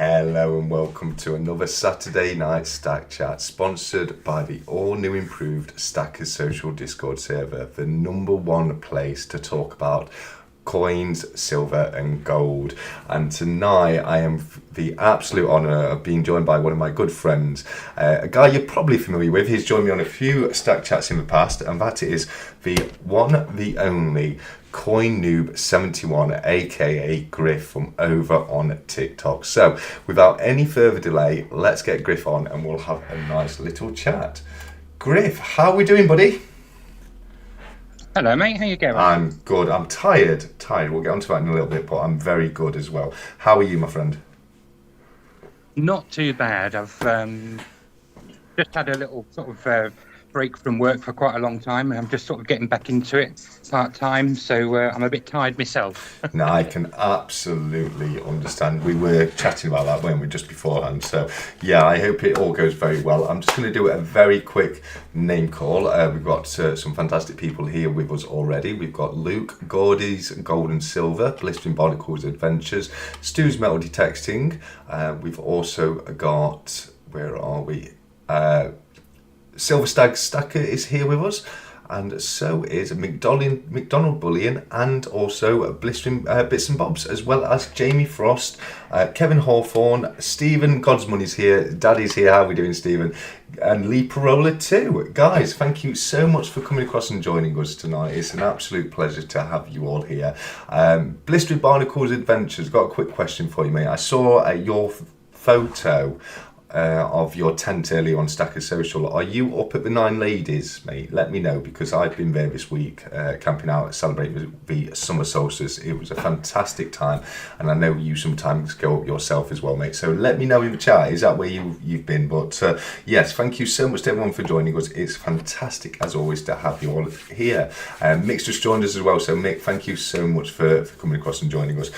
Hello and welcome to another Saturday night Stack Chat, sponsored by the all-new improved Stackers Social Discord server, the number one place to talk about coins, silver and gold. And tonight I am the absolute honour of being joined by one of my good friends, a guy you're probably familiar with. He's joined me on a few Stack Chats in the past, and that is the one, the only CoiNoob71, aka Griff, from over on TikTok. So without any further delay, let's get Griff on and we'll have a nice little chat. Griff, how are we doing, buddy? Hello, mate. How you going? I'm good. I'm tired. We'll get onto that in a little bit, but I'm very good as well. How are you, my friend? Not too bad. I've just had a little sort of break from work for quite a long time, and I'm just sort of getting back into it part-time, so I'm a bit tired myself. No, I can absolutely understand. We were chatting about that, weren't we, just beforehand? So, yeah, I hope it all goes very well. I'm just going to do a very quick name call. We've got some fantastic people here with us already. We've got Luke, Gordy's Gold and Silver, Blistering Barnacles Adventures, Stu's Metal Detecting. We've also got, where are we? Silver Stag Stacker is here with us, and so is McDonald Bullion, and also Blistering Bits and Bobs, as well as Jamie Frost, Kevin Hawthorne, Stephen Godsmoney's here, Daddy's here. How are we doing, Stephen? And Lee Parola too. Guys, thank you so much for coming across and joining us tonight. It's an absolute pleasure to have you all here. Blistering Barnacles Adventures, got a quick question for you, mate. I saw your photo of your tent earlier on Stacker Social. Are you up at the Nine Ladies, mate? Let me know, because I've been there this week camping out, celebrating the summer solstice. It was a fantastic time, and I know you sometimes go up yourself as well, mate. So let me know in the chat, is that where you've been? But yes, thank you so much to everyone for joining us. It's fantastic as always to have you all here. Mick's just joined us as well, so Mick, thank you so much for coming across and joining us.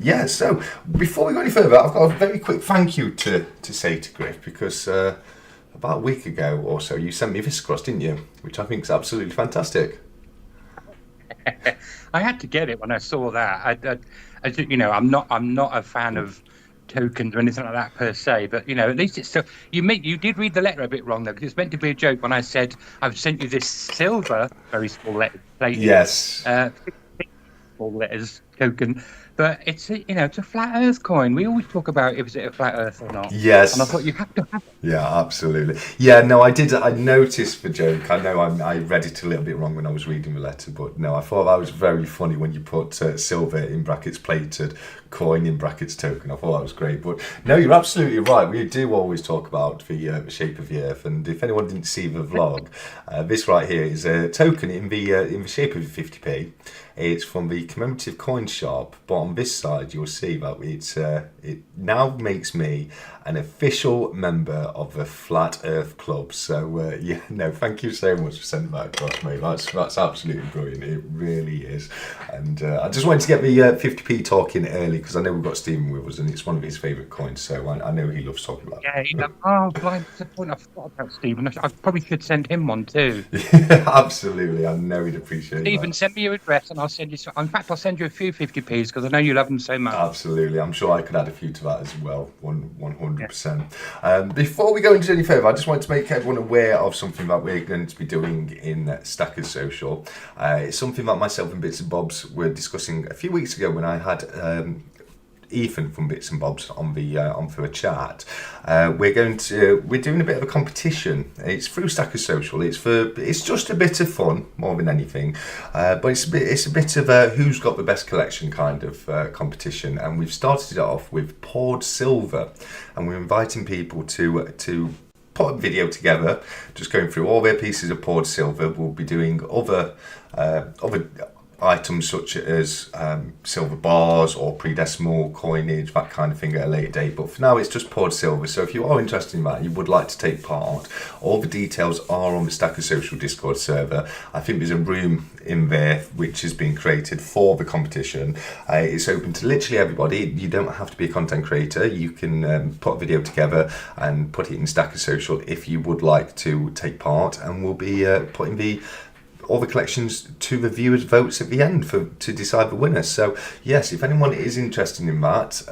Yeah, so before we go any further, I've got a very quick thank you to say to Griff, because about a week ago or so you sent me this across, didn't you? Which I think is absolutely fantastic. I had to get it when I saw that. I you know, I'm not a fan of tokens or anything like that per se, but you know, at least it's still. You did read the letter a bit wrong though, because it's meant to be a joke when I said I've sent you this silver, very small letter plate. Yes. Small letters token. But it's it's a flat Earth coin. We always talk about if it's a flat Earth or not. Yes. And I thought you have to have it. Yeah, absolutely. Yeah, no, I did. I noticed the joke. I know I read it a little bit wrong when I was reading the letter, but no, I thought that was very funny when you put silver in brackets plated, coin in brackets token. I thought that was great. But no, you're absolutely right. We do always talk about the shape of the Earth, and if anyone didn't see the vlog, this right here is a token in the shape of a 50p. It's from the commemorative coin shop, but on this side you'll see that it now makes me an official member of the Flat Earth Club. So yeah, no, thank you so much for sending that across, mate. That's absolutely brilliant. It really is. And I just wanted to get the 50p talk in early, because I know we've got Stephen with us, and it's one of his favourite coins. So I know he loves talking about it. Yeah. Blind point. I forgot about Stephen. I probably should send him one too. Yeah, absolutely. I know he'd appreciate Stephen, that. send me your address and I'll send you some. In fact, I'll send you a few 50p's because I know you love them so much. Absolutely. I'm sure I could add a few to that as well. 100%. Before we go into any further, I just wanted to make everyone aware of something that we're going to be doing in Stackers Social. It's something that myself and Bits and Bobs were discussing a few weeks ago when I had Ethan from Bits and Bobs on for a chat. We're doing a bit of a competition. It's through Stackers Social. It's just a bit of fun more than anything, but it's a bit of a who's got the best collection kind of competition. And we've started it off with poured silver, and we're inviting people to put a video together, just going through all their pieces of poured silver. We'll be doing other items such as silver bars or pre-decimal coinage, that kind of thing at a later date. But for now, it's just poured silver. So if you are interested in that, you would like to take part, all the details are on the Stacker Social Discord server. I think there's a room in there which has been created for the competition. It's open to literally everybody. You don't have to be a content creator. You can put a video together and put it in Stacker Social if you would like to take part, and we'll be putting the all the collections to the viewers' votes at the end to decide the winner. So yes, if anyone is interested in that,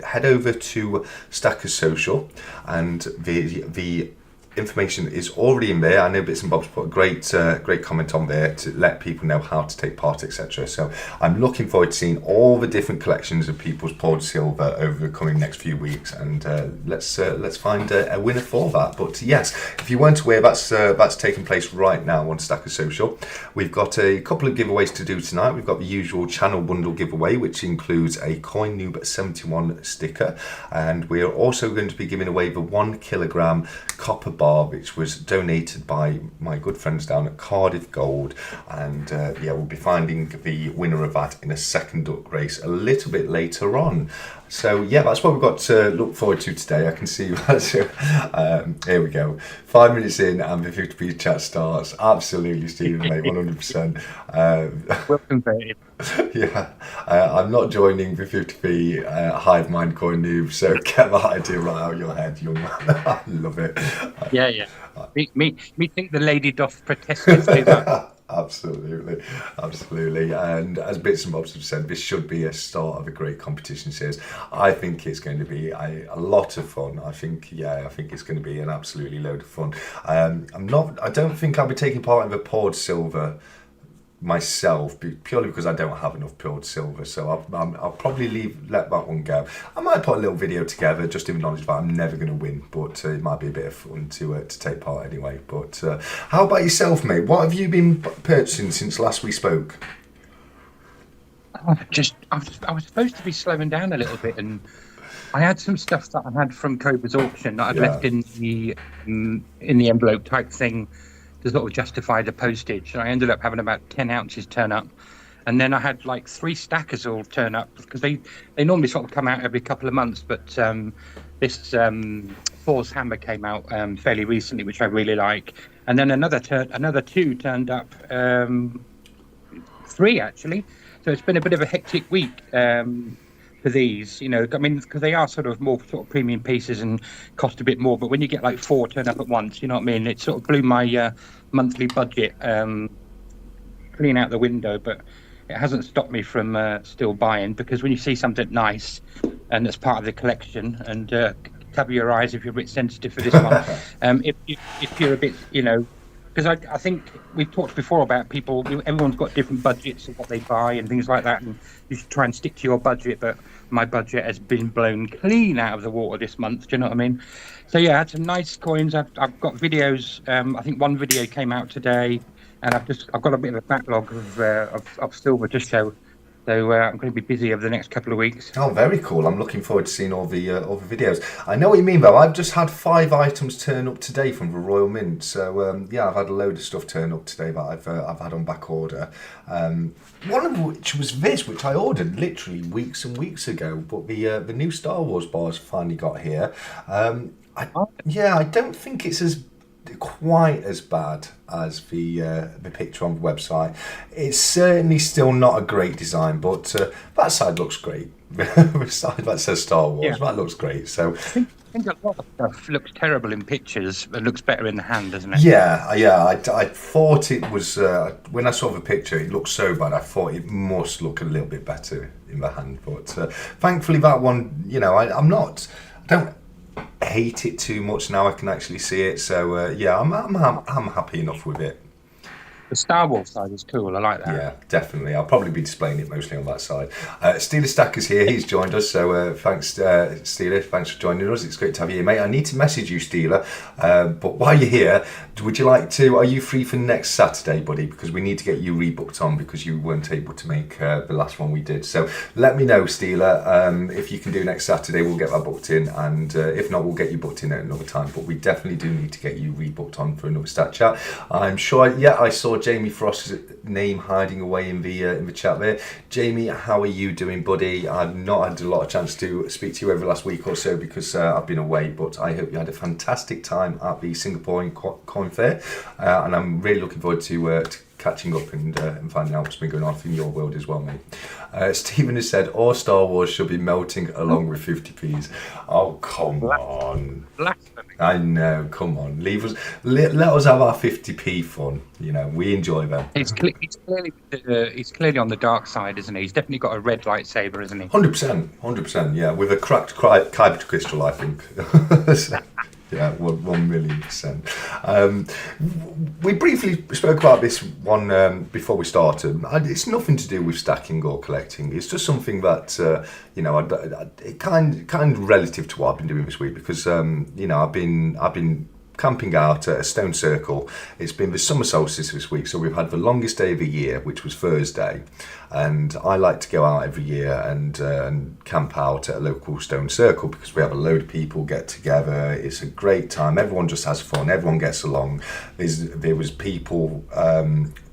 head over to Stackers Social, and the information is already in there. I know Bits and Bob's put a great comment on there to let people know how to take part, etc. So I'm looking forward to seeing all the different collections of people's poured silver over the coming next few weeks, and let's find a winner for that. But yes, if you weren't aware, that's taking place right now on Stackers Social. We've got a couple of giveaways to do tonight. We've got the usual channel bundle giveaway, which includes a CoiNoob71 sticker, and we are also going to be giving away the 1 kilogram copper bar, which was donated by my good friends down at Cardiff Gold, and we'll be finding the winner of that in a second duck race a little bit later on. So yeah, that's what we've got to look forward to today. I can see you. Here we go. 5 minutes in and the 50p chat starts. Absolutely, Stephen, mate, 100%. Welcome, babe. Yeah, I'm not joining the 50p hive mind coin noob, so get that idea right out of your head, young man. I love it. Yeah. Me think the lady doth protest it too much. Absolutely. And as Bits and Bobs have said, this should be a start of a great competition series. I think it's going to be a lot of fun. I think it's going to be an absolutely load of fun. I don't think I'll be taking part in the poured silver myself, purely because I don't have enough poured silver, so I'll probably let that one go. I might put a little video together just in the knowledge that I'm never going to win, but it might be a bit of fun to take part anyway. But how about yourself, mate? What have you been purchasing since last we spoke? I was supposed to be slowing down a little bit, and I had some stuff that I had from Cobra's auction that I'd left in the envelope type thing to sort of justify the postage, and I ended up having about 10 ounces turn up, and then I had like 3 stackers all turn up, because they normally sort of come out every couple of months, but this Thor's hammer came out fairly recently, which I really like, and then another 2 turned up, 3 actually. So it's been a bit of a hectic week for these, I mean, because they are sort of more sort of premium pieces and cost a bit more, but when you get like 4 turn up at once, you know what I mean, it sort of blew my monthly budget clean out the window. But it hasn't stopped me from still buying, because when you see something nice and it's part of the collection, and cover your eyes if you're a bit sensitive for this one, if you're a bit, because I think we've talked before about people, everyone's got different budgets of what they buy and things like that, and you should try and stick to your budget, but my budget has been blown clean out of the water this month, do you know what I mean? So yeah, I had some nice coins. I've got videos, I think one video came out today, and I've got a bit of a backlog of silver to show. So I'm going to be busy over the next couple of weeks. Oh, very cool. I'm looking forward to seeing all the videos. I know what you mean, though. I've just had 5 items turn up today from the Royal Mint. So, I've had a load of stuff turn up today that I've had on back order. One of which was this, which I ordered literally weeks and weeks ago. But the new Star Wars bars finally got here. I don't think it's quite as bad as the picture on the website. It's certainly still not a great design, but that side looks great. The side that says Star Wars, that looks great. So I think a lot of stuff looks terrible in pictures, but looks better in the hand, doesn't it? Yeah. I thought it was when I saw the picture, it looked so bad. I thought it must look a little bit better in the hand, but thankfully that one, I don't hate it too much now. I can actually see it, so I'm happy enough with it. The Star Wars side is cool. I like that. Yeah, definitely. I'll probably be displaying it mostly on that side. Steeler Stacker's here. He's joined us. So thanks, Steeler. Thanks for joining us. It's great to have you here, mate. I need to message you, Steeler. But while you're here, are you free for next Saturday, buddy? Because we need to get you rebooked on, because you weren't able to make the last one we did. So let me know, Steeler. If you can do next Saturday, we'll get that booked in. And if not, we'll get you booked in at another time. But we definitely do need to get you rebooked on for another stat chat. I'm sure, I saw Jamie Frost's name hiding away in the chat there. Jamie, how are you doing, buddy? I've not had a lot of chance to speak to you over the last week or so because I've been away, but I hope you had a fantastic time at the Singaporean Coin Fair, and I'm really looking forward to catching up and finding out what's been going on in your world as well, mate. Stephen has said, all Star Wars should be melting along with 50p's. Oh, come on. Blasphemy. I know, come on. Let us have our 50p fun. You know, we enjoy them. He's clearly on the dark side, isn't he? He's definitely got a red lightsaber, isn't he? 100%, yeah, with a cracked kyber crystal, I think. Yeah, 1,000,000%. We briefly spoke about this one before we started. It's nothing to do with stacking or collecting. It's just something that it kind of relative to what I've been doing this week, because I've been camping out at a stone circle. It's been the summer solstice this week, so we've had the longest day of the year, which was Thursday. And I like to go out every year and camp out at a local stone circle, because we have a load of people get together. It's a great time. Everyone just has fun. Everyone gets along. There was people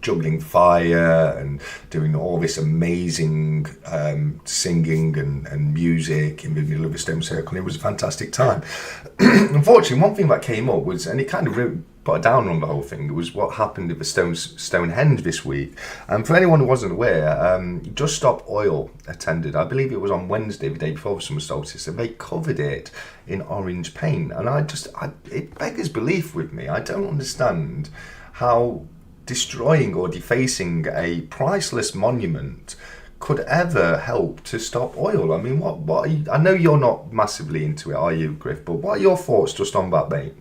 juggling fire and doing all this amazing singing and music in the middle of a stone circle. And it was a fantastic time. Unfortunately, one thing that came up was, and it kind of really put a down on the whole thing, was what happened at the Stonehenge this week. And for anyone who wasn't aware, Just Stop Oil attended, I believe it was on Wednesday, the day before the summer solstice, and they covered it in orange paint. And it beggars belief with me. I don't understand how destroying or defacing a priceless monument could ever help to stop oil. I mean, what are you, I know you're not massively into it, are you, Griff? But what are your thoughts just on that, mate?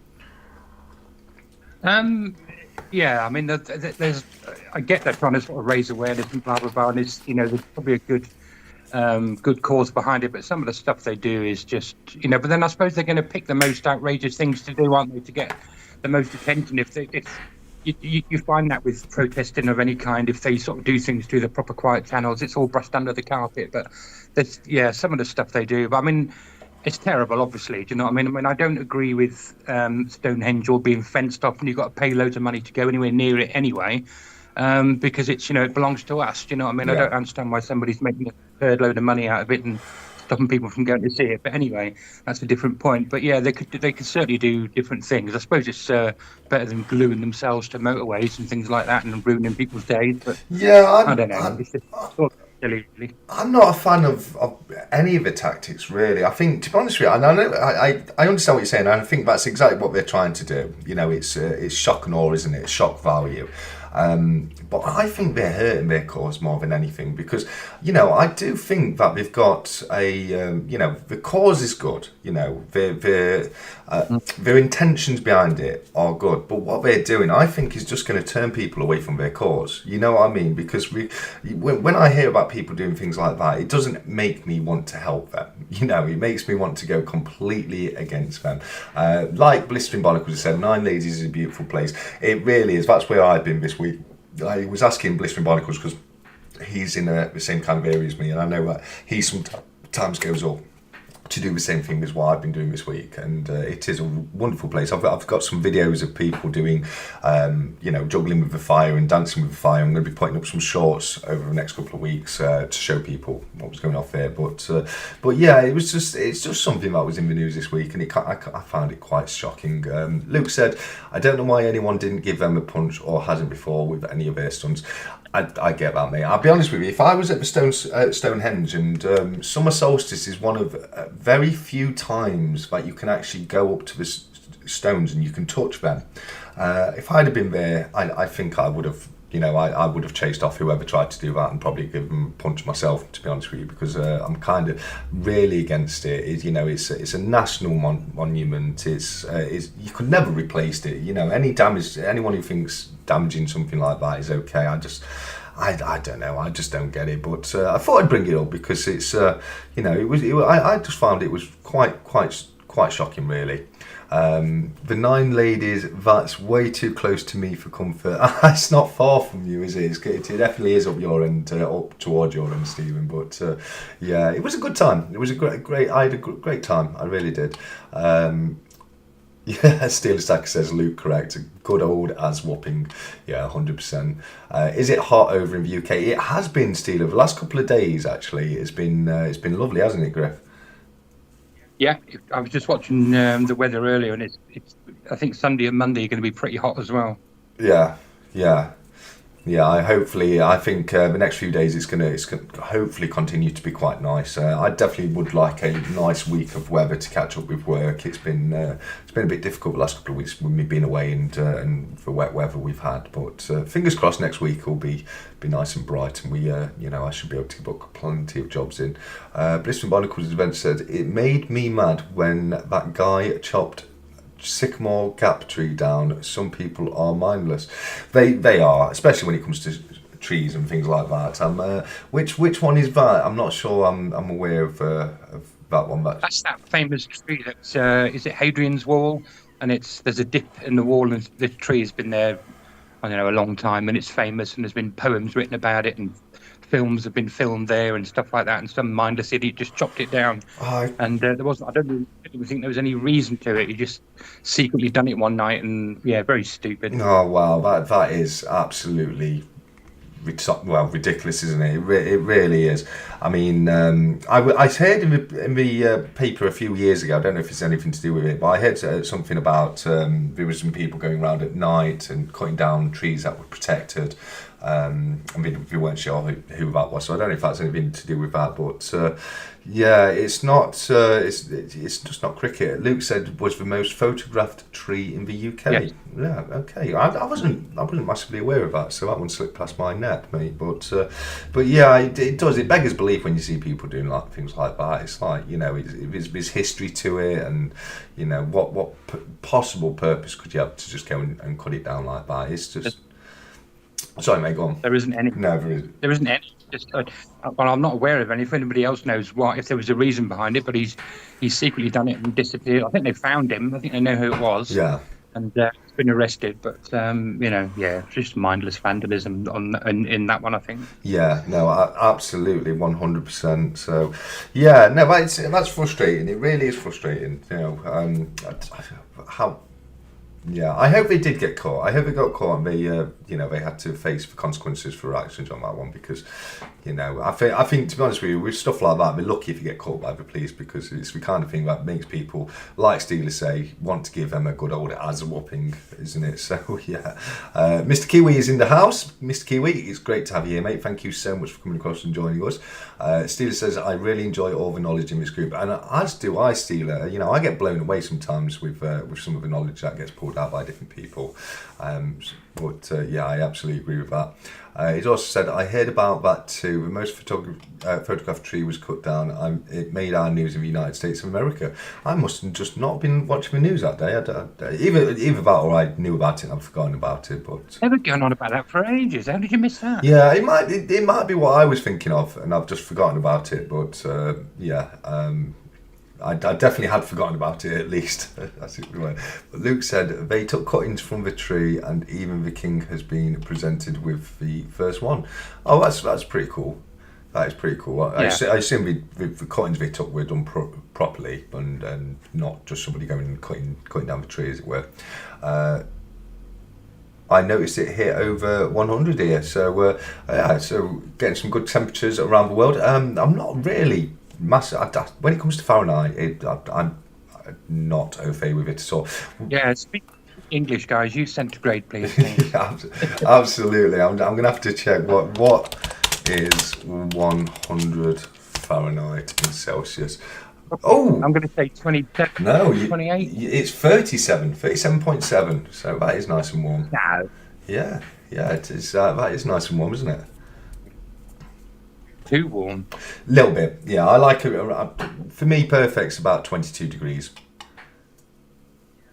Yeah, I mean, there's I get they're trying to sort of raise awareness and blah blah blah, and it's, there's probably a good cause behind it, but some of the stuff they do is just, but then I suppose they're going to pick the most outrageous things to do, aren't they, to get the most attention. If you find that with protesting of any kind, if they sort of do things through the proper quiet channels, it's all brushed under the carpet. But some of the stuff they do. But I mean, it's terrible, obviously. Do you know what I mean? I mean, I don't agree with Stonehenge all being fenced off and you've got to pay loads of money to go anywhere near it anyway, because it's, it belongs to us. Do you know what I mean? Yeah. I don't understand why somebody's making a third load of money out of it and stopping people from going to see it. But anyway, that's a different point. But yeah, they could certainly do different things. I suppose it's better than gluing themselves to motorways and things like that and ruining people's days. But yeah, I don't know. It's just silly, really. I'm not a fan of any of the tactics, really. I think, to be honest with you, and I understand what you're saying. And I think that's exactly what they're trying to do. It's shock and awe, isn't it? It's shock value. But I think they're hurting their cause more than anything, because, I do think that they've got the cause is good, their intentions behind it are good, but what they're doing, I think, is just going to turn people away from their cause. You know what I mean? Because when I hear about people doing things like that, it doesn't make me want to help them. It makes me want to go completely against them. Like Blistering Barnacles said, Nine Ladies is a beautiful place. It really is. That's where I've been this week. I was asking Blistering Barnacles because he's in the same kind of area as me, and I know that he sometimes goes up to do the same thing as what I've been doing this week, and it is a wonderful place. I've got some videos of people doing, juggling with the fire and dancing with the fire. I'm going to be putting up some shorts over the next couple of weeks to show people what was going off there. But yeah, it's just something that was in the news this week, and I found it quite shocking. Luke said, I don't know why anyone didn't give them a punch or hasn't before with any of their stunts. I get that, mate. I'll be honest with you. If I was at the Stonehenge, and summer solstice is one of very few times that you can actually go up to the stones and you can touch them. If I'd have been there, I think I would have, I would have chased off whoever tried to do that and probably give them a punch myself, to be honest with you, because I'm kind of really against it. It's a national monument. You could never replace it. Any damage, anyone who thinks damaging something like that is okay. I don't know. I just don't get it. But I thought I'd bring it up because it's, I just found it was quite shocking, really. The Nine Ladies, that's way too close to me for comfort. It's not far from you, is it? It definitely is up your end, up towards your end, Stephen. But yeah, it was a good time. It was I had a great time. I really did. Yeah, Steeler Stacker says Luke correct. Good old ass whopping. Yeah, 100%. Is it hot over in the UK? It has been, Steeler. The last couple of days, actually, it's been lovely, hasn't it, Griff? Yeah, I was just watching the weather earlier, and it's I think Sunday and Monday are going to be pretty hot as well. Yeah. Yeah, I think the next few days it's gonna hopefully continue to be quite nice. I definitely would like a nice week of weather to catch up with work. It's been a bit difficult the last couple of weeks when we've been away and the wet weather we've had. But fingers crossed next week will be nice and bright, and I should be able to book plenty of jobs in. Blissman Barnacle's event said it made me mad when that guy chopped Sycamore Gap tree down. Some people are mindless. They are, especially when it comes to trees and things like that. Which one is that? I'm not sure. I'm aware of that one. But That's that famous tree that's is it Hadrian's Wall, and there's a dip in the wall, and the tree has been there, I don't know, a long time, and it's famous, and there's been poems written about it, and films have been filmed there and stuff like that, and some mindless idiot just chopped it down. And there wasn't, I don't even think there was any reason to it. He just secretly done it one night, and yeah, very stupid. oh wow, that is absolutely ridiculous, isn't it? It really is. I mean, I heard in the paper a few years ago. I don't know if it's anything to do with it, but I heard something about there was some people going around at night and cutting down trees that were protected. I mean, we weren't sure who that was, so I don't know if that's anything to do with that. But yeah, it's not. It's just not cricket. Luke said was the most photographed tree in the UK. Yes. Yeah, okay. I wasn't massively aware of that, so that one slipped past my net, mate. But yeah, it does. It beggars belief when you see people doing like things like that. It's like, there's history to it, and what possible purpose could you have to just go and cut it down like that? It's just. Sorry, mate, go on. There isn't any. No, there isn't. There isn't any. Just, well, I'm not aware of any. If anybody else knows if there was a reason behind it, but he's secretly done it and disappeared. I think they found him. I think they know who it was. Yeah. And he's been arrested. But yeah, just mindless vandalism in that one, I think. Yeah, no, absolutely, 100%. So, yeah, no, that's frustrating. It really is frustrating. How. Yeah, I hope they did get caught. I hope they got caught and they had to face the consequences for their actions on that one, because, I think to be honest with you, with stuff like that, we're lucky if you get caught by the police, because it's the kind of thing that makes people, like Steelers say, want to give them a good old ass whooping, isn't it? So, yeah. Mr. Kiwi is in the house. Mr. Kiwi, it's great to have you here, mate. Thank you so much for coming across and joining us. Steeler says, I really enjoy all the knowledge in this group, and as do I, Steeler. I get blown away sometimes with some of the knowledge that gets pulled out by different people. Yeah, I absolutely agree with that. He's also said, I heard about that too. The most photographed tree was cut down. It made our news in the United States of America. I must have just not been watching the news that day. Either that or I knew about it and I've forgotten about it. But they were going on about that for ages. How did you miss that? Yeah, it might be what I was thinking of, and I've just forgotten about it. But I definitely had forgotten about it, at least. That's it. But Luke said they took cuttings from the tree, and even the king has been presented with the first one. Oh, that's pretty cool. That is pretty cool. I assume the cuttings they took were done properly, and not just somebody going and cutting down the tree, as it were. I noticed it hit over 100 here, so so getting some good temperatures around the world. I'm not really massive when it comes to Fahrenheit. I'm not au fait with it at all. Yeah, speak English, guys. Use centigrade, please. Yeah, absolutely. I'm going to have to check what is 100 Fahrenheit in Celsius. Oh, I'm going to say 27. No, 28. It's 37.7. So that is nice and warm. No. Yeah, it is. That is nice and warm, isn't it? Too warm. A little bit, yeah. I like it. For me, perfect's about 22 degrees.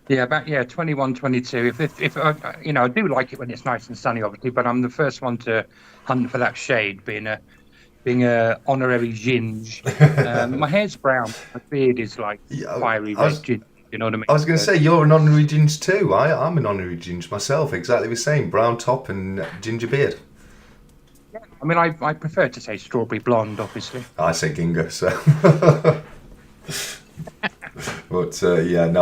Yeah, about 21, 22. If I do like it when it's nice and sunny, obviously, but I'm the first one to hunt for that shade, being a honorary ginge. My hair's brown, my beard is like fiery red ginge. You know what I mean? I was going to say, you're an honorary ginge too. I'm an honorary ginge myself, exactly the same. Brown top and ginger beard. Yeah, I mean, I prefer to say strawberry blonde, obviously. I say ginger, so. But I'm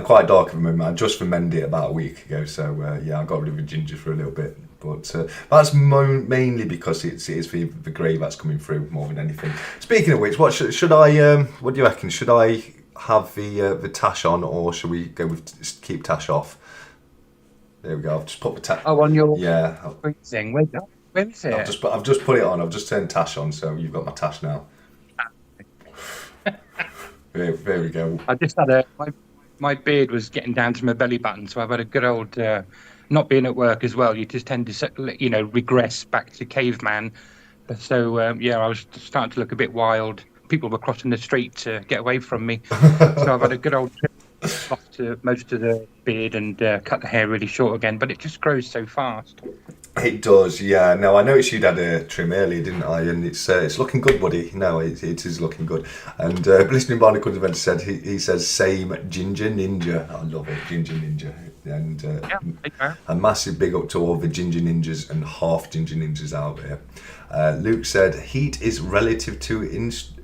quite dark at the moment. I just remembered it about a week ago, so I got rid of the ginger for a little bit. But that's mainly because it is the grey that's coming through more than anything. Speaking of which, what should I? What do you reckon? Should I have the tash on, or should we go with keep tash off? There we go. I've just put the tash. Oh, on your Yeah, thing. Where is it? I've just put it on. I've just turned tash on, so you've got my tash now. There we go. I just had my beard was getting down to my belly button, so I've had a good old not being at work as well. You just tend to regress back to caveman. So I was starting to look a bit wild. People were crossing the street to get away from me, so I've had a good old trim off to most of the beard and cut the hair really short again. But it just grows so fast. It does, yeah. No, I noticed you'd had a trim earlier, didn't I? And it's looking good, buddy. No, it is looking good. And Listening Barnacles Event said he says same Ginger Ninja. I love it, Ginger Ninja. And a massive big up to all the Ginger Ninjas and half Ginger Ninjas out there. Luke said heat is relative to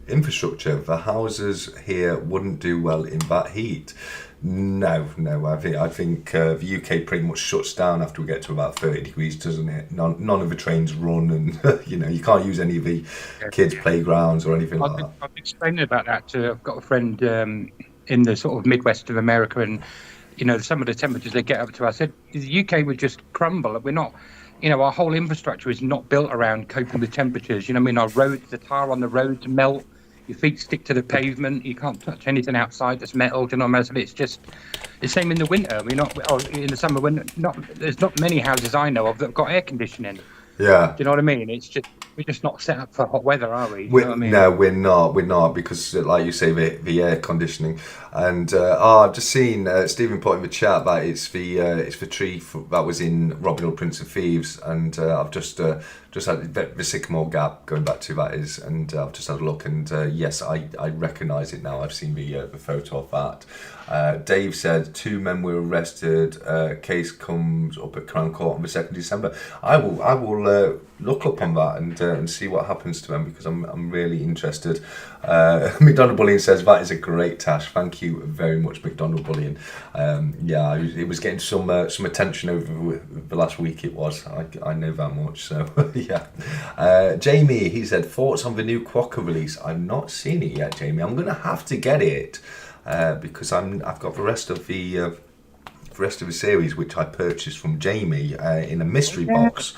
infrastructure. The houses here wouldn't do well in that heat. No. I think the UK pretty much shuts down after we get to about 30 degrees, doesn't it? None of the trains run, and you can't use any of the kids' playgrounds or anything like that. I've explained about that to. I've got a friend in the sort of Midwest of America, and some of the temperatures they get up to. I said the UK would just crumble. We're not. Our whole infrastructure is not built around coping with temperatures. Our roads, the tar on the roads melt. Your feet stick to the pavement. You can't touch anything outside that's metal. Do you know what I mean? It's just the same in the winter. In the summer when there's not many houses I know of that have got air conditioning. Yeah. Do you know what I mean? It's just we're just not set up for hot weather, are we? No, we're not because, like you say, the air conditioning. And I've just seen Stephen put in the chat that it's the tree that was in Robin Hood, Prince of Thieves, and I've just had the sycamore gap going back to that is, and I've just had a look, and yes, I recognise it now. I've seen the photo of that. Dave said 2 men were arrested. Case comes up at Crown Court on the 2nd December. I will look up on that and see what happens to them, because I'm really interested. McDonald Bullion says that is a great task. Thank you very much, McDonald Bullion. It was getting some attention over the last week. It was. I know that much. So yeah. Jamie, he said thoughts on the new Quokka release. I've not seen it yet, Jamie. I'm gonna have to get it because I've got the rest of the series which I purchased from Jamie in a mystery box.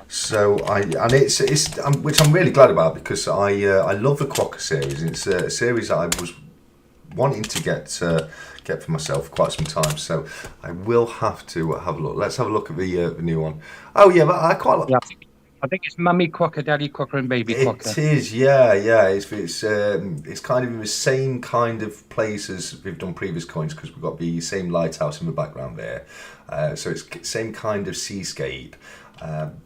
So which I'm really glad about, because I love the Quokka series. It's a series that I was wanting to get for myself for quite some time. So I will have to have a look. Let's have a look at the new one. Oh yeah, but I quite like. Yeah, I think it's Mummy Quokka, Daddy Quokka, and Baby Quokka. It is, yeah. It's kind of in the same kind of place as we've done previous coins, because we've got the same lighthouse in the background there. So it's same kind of seascape,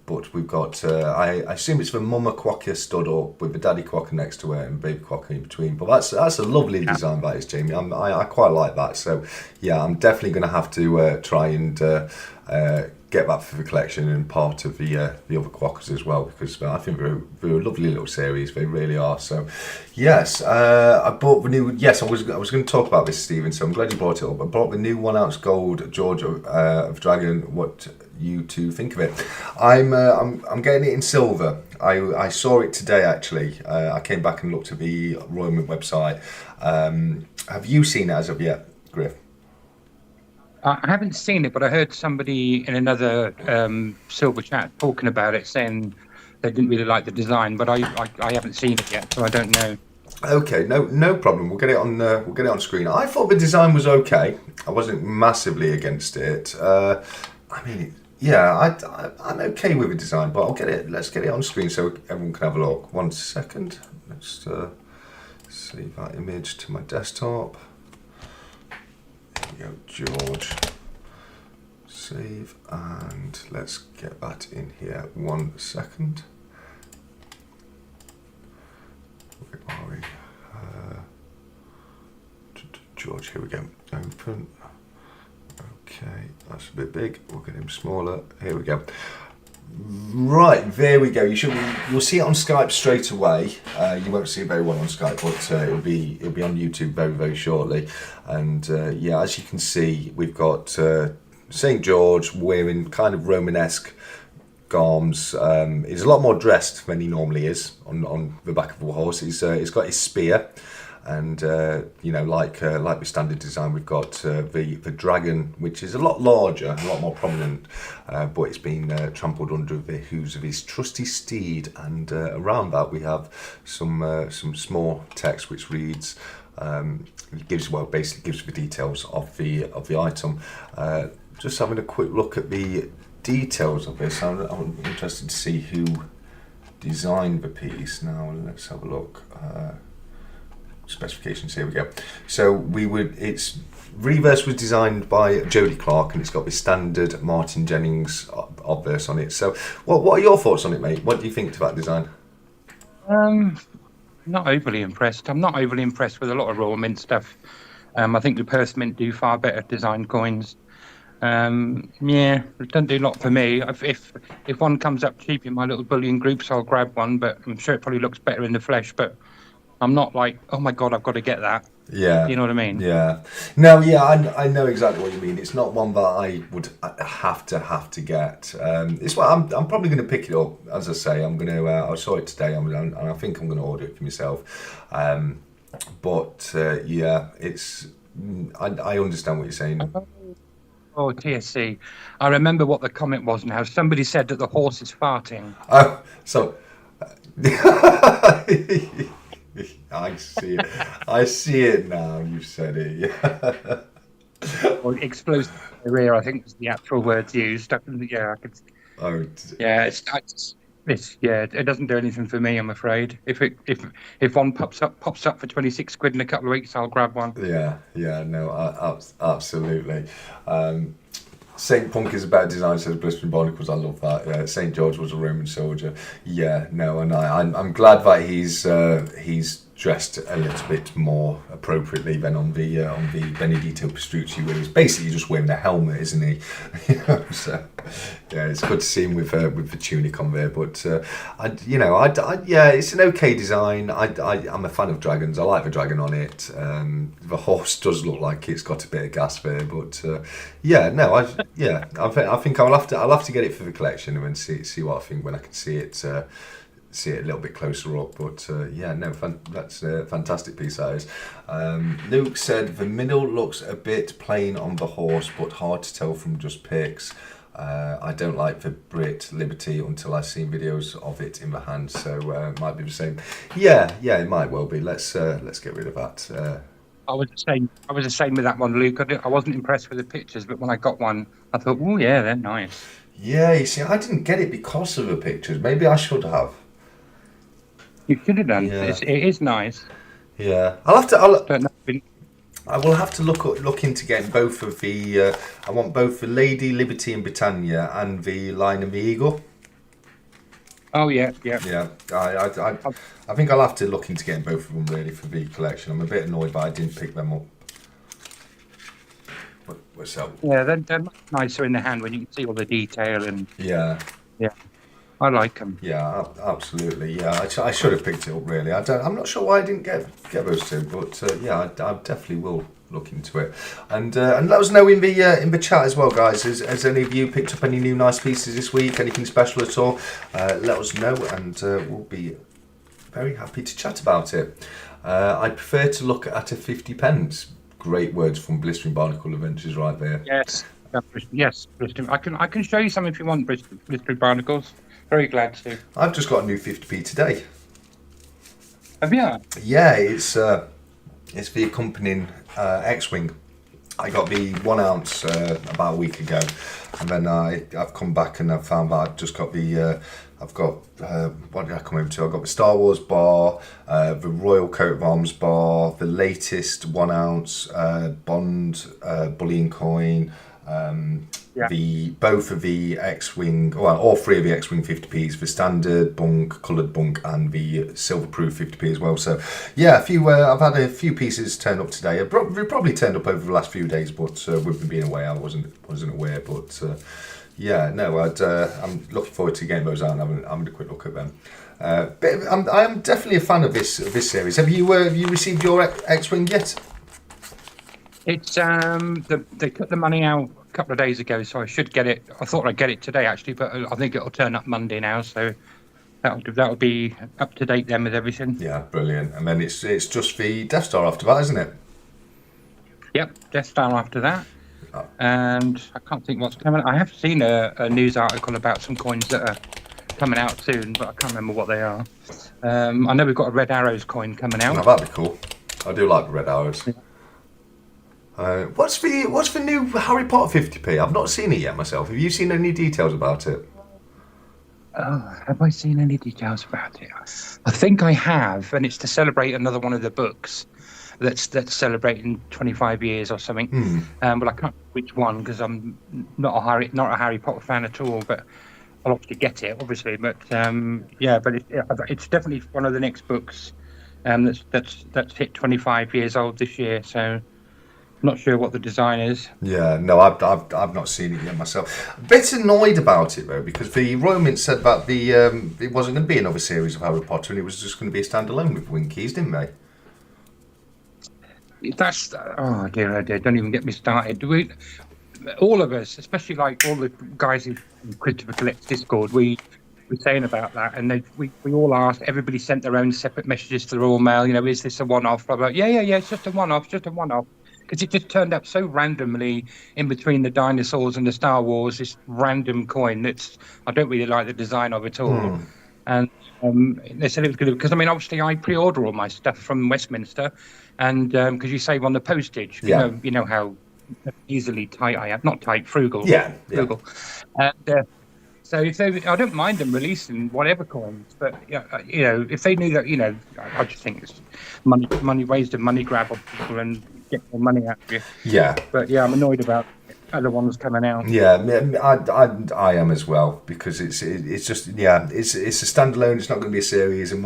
but we've got. I assume it's the Mama Quokka stood up with the Daddy Quokka next to her and Baby Quokka in between. But that's a lovely design, that is, Jamie. I quite like that. So yeah, I'm definitely going to have to try and. Get that for the collection and part of the other Quokkas as well, because I think they're a lovely little series. They really are. So yes, I bought the new. Yes, I was going to talk about this, Stephen. So I'm glad you brought it up. I bought the new 1 ounce gold George of Dragon. What you two think of it? I'm getting it in silver. I saw it today actually. I came back and looked at the Royal Mint website. Have you seen it as of yet, Griff? I haven't seen it, but I heard somebody in another silver chat talking about it, saying they didn't really like the design. But I haven't seen it yet, so I don't know. Okay, no problem. We'll get it on screen. I thought the design was okay. I wasn't massively against it. I'm okay with the design, but let's get it on screen so everyone can have a look. 1 second. Let's save that image to my desktop. There we go, George. Save, and let's get that in here. 1 second. Where are we? George, here we go. Open. Okay, that's a bit big. We'll get him smaller. Here we go. Right, there we go. You'll see it on Skype straight away. You won't see it very well on Skype, but it'll be on YouTube very, very shortly. And as you can see, we've got St. George wearing kind of Romanesque garms. He's a lot more dressed than he normally is on the back of a horse. He's got his spear. And like with standard design, we've got the dragon, which is a lot larger, a lot more prominent, but it's been trampled under the hooves of his trusty steed. And around that, we have some small text which reads. Basically gives the details of the item. Just having a quick look at the details of this. I'm interested to see who designed the piece. Now let's have a look. Specifications, here we go. So its reverse was designed by Jody Clark, and it's got the standard Martin Jennings obverse on it. So what are your thoughts on it, mate? What do you think to that design? Not overly impressed. I'm not overly impressed with a lot of Royal Mint stuff. I think the Purse Mint do far better design coins. It doesn't do a lot for me. If one comes up cheap in my little bullion groups, I'll grab one, but I'm sure it probably looks better in the flesh, but I'm not like, oh my God, I've got to get that. Yeah. You know what I mean? Yeah. No, yeah, I know exactly what you mean. It's not one that I would have to get. It's what I'm probably going to pick it up. As I say, I'm going to. I saw it today, and I think I'm going to order it for myself. It's. I understand what you're saying. Oh, TSC. I remember what the comment was now. Somebody said that the horse is farting. Oh, so. I see it. I see it now. You've said it. Yeah. Or explosive career, I think was the actual words used. Yeah, I could. Oh. Yeah, it doesn't do anything for me, I'm afraid. If one pops up for 26 quid in a couple of weeks, I'll grab one. Yeah, no, absolutely. Saint Punk is a better design, says Blistering Barnacles. I love that. Yeah, Saint George was a Roman soldier. Yeah, no, and I'm glad that he's dressed a little bit more appropriately than on the Benedetto Pastrucci, where he's basically just wearing a helmet, isn't he? So yeah, it's good to see him with the tunic on there. But it's an okay design. I'm a fan of dragons. I like the dragon on it. The horse does look like it's got a bit of gas there, but I think I'll have to get it for the collection and then see what I think when I can see it a little bit closer up. But that's a fantastic piece, that is. Luke said the middle looks a bit plain on the horse, but hard to tell from just pics. I don't like the Brit Liberty until I've seen videos of it in the hand, so it might be the same. Yeah, it might well be. Let's get rid of that. I was the same with that one, Luke. I wasn't impressed with the pictures, but when I got one, I thought, oh yeah, they're nice. Yeah, you see, I didn't get it because of the pictures. Maybe I should have. You should have done. Yeah. It is nice. Yeah, I will have to look into getting both of the. I want both the Lady Liberty and Britannia and the Lion and the Eagle. Oh yeah. Yeah, I think I'll have to look into getting both of them really for the collection. I'm a bit annoyed, but I didn't pick them up. What's up? Yeah, they're much nicer in the hand when you can see all the detail and. Yeah. I like them. Yeah, absolutely. Yeah, I should have picked it up really. I'm not sure why I didn't get those two, but I definitely will look into it. And let us know in the chat as well, guys. Has any of you picked up any new nice pieces this week? Anything special at all? Let us know, and we'll be very happy to chat about it. I prefer to look at a 50p. Great words from Blistering Barnacle Adventures right there. Yes, Blistering. I can show you some if you want, Blistering Barnacles. Very glad to. I've just got a new 50p today. Have you? Yeah, it's the accompanying X-Wing. I got the 1 ounce about a week ago, and then I've come back and I've found that I've just got the what did I come over to? I got the Star Wars bar, the Royal Coat of Arms bar, the latest 1 ounce Bond bullion coin. Both of the X-Wing, well, all three of the X-Wing 50p's, the standard bunk, coloured bunk, and the silver proof 50p as well. So yeah, I've had a few pieces turn up today. They probably turned up over the last few days, but with me being away, I wasn't aware. But I'm looking forward to getting those out and having a quick look at them. But I'm definitely a fan of this series. Have you received your X-Wing yet? It's they took the money out a couple of days ago, so I should get it. I thought I'd get it today actually, but I think it'll turn up Monday now. So that'll be up to date then with everything. Yeah, brilliant. And then it's just the Death Star after that, isn't it? Yep, Death Star after that. Oh. And I can't think what's coming. I have seen a news article about some coins that are coming out soon, but I can't remember what they are. I know we've got a Red Arrows coin coming out. Now that'd be cool. I do like the Red Arrows. Yeah. What's the new Harry Potter 50p? I've not seen it yet myself. Have you seen any details about it? Have I seen any details about it? I think I have, and it's to celebrate another one of the books that's celebrating 25 years or something. But I can't which one because I'm not a Harry Potter fan at all. But I'll obviously get it, obviously. But yeah, but it's definitely one of the next books that's hit 25 years old this year. So. Not sure what the design is. Yeah, no, I've not seen it yet myself. A bit annoyed about it though, because the Royal Mint said that it wasn't going to be another series of Harry Potter, and it was just going to be a standalone with Winkies, didn't they? That's oh dear, don't even get me started. All of us, especially like all the guys in Christopher Collect's Discord, we were saying about that, and we all asked. Everybody sent their own separate messages to the Royal Mail. You know, is this a one-off? Blah, blah. Yeah, it's just a one-off, Because it just turned up so randomly in between the dinosaurs and the Star Wars, this random coin I don't really like the design of it all. And they said it was good because, I mean, obviously I pre-order all my stuff from Westminster and because you save on the postage. Yeah. You know how easily tight I am. Not tight, frugal. Yeah. Frugal. And so I don't mind them releasing whatever coins, but you know, if they knew that, you know, I just think it's money raised a money grab of people and get more money out of you. Yeah. But yeah, I'm annoyed about other ones coming out. Yeah, I am as well because it's just it's a standalone. It's not going to be a series. And